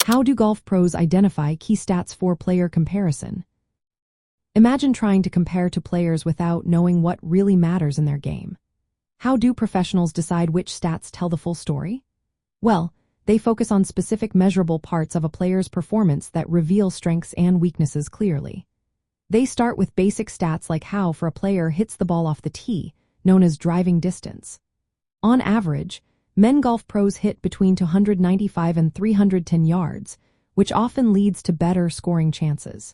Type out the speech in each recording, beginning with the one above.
How do golf pros identify key stats for player comparison? Imagine trying to compare to players without knowing what really matters in their game. How do professionals decide which stats tell the full story? Well, they focus on specific measurable parts of a player's performance that reveal strengths and weaknesses clearly. They start with basic stats like how far a player hits the ball off the tee, known as driving distance. On average, men golf pros hit between 295 and 310 yards, which often leads to better scoring chances.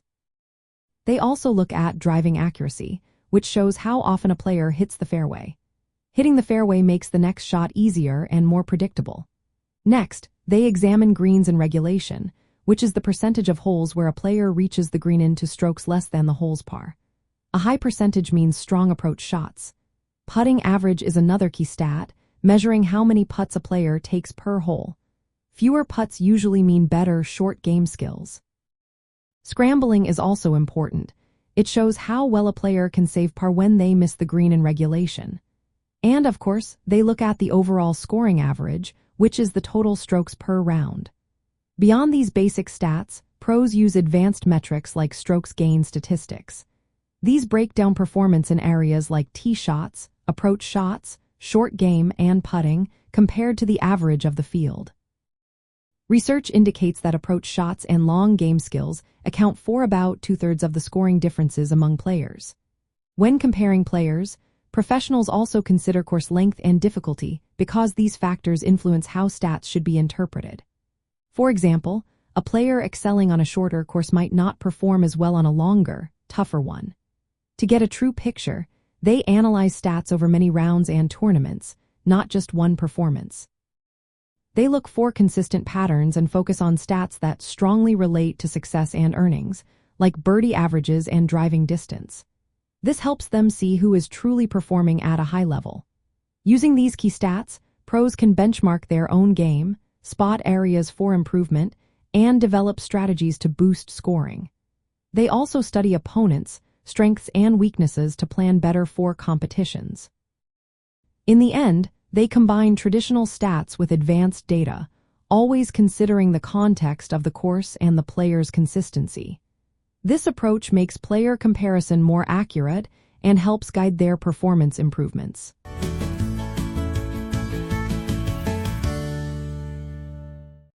They also look at driving accuracy, which shows how often a player hits the fairway. Hitting the fairway makes the next shot easier and more predictable. Next, they examine greens and regulation, which is the percentage of holes where a player reaches the green into strokes less than the hole's par. A high percentage means strong approach shots. Putting average is another key stat, measuring how many putts a player takes per hole. Fewer putts usually mean better short game skills. Scrambling is also important. It shows how well a player can save par when they miss the green in regulation. And of course, they look at the overall scoring average, which is the total strokes per round. Beyond these basic stats, pros use advanced metrics like strokes gain statistics. These break down performance in areas like tee shots, approach shots, short game, and putting, compared to the average of the field. Research indicates that approach shots and long game skills account for about 2/3 of the scoring differences among players. When comparing players, professionals also consider course length and difficulty because these factors influence how stats should be interpreted. For example, a player excelling on a shorter course might not perform as well on a longer, tougher one. To get a true picture, they analyze stats over many rounds and tournaments, not just one performance. They look for consistent patterns and focus on stats that strongly relate to success and earnings, like birdie averages and driving distance. This helps them see who is truly performing at a high level. Using these key stats, pros can benchmark their own game, spot areas for improvement, and develop strategies to boost scoring. They also study opponents, strengths, and weaknesses to plan better for competitions. In the end, they combine traditional stats with advanced data, always considering the context of the course and the player's consistency. This approach makes player comparison more accurate and helps guide their performance improvements.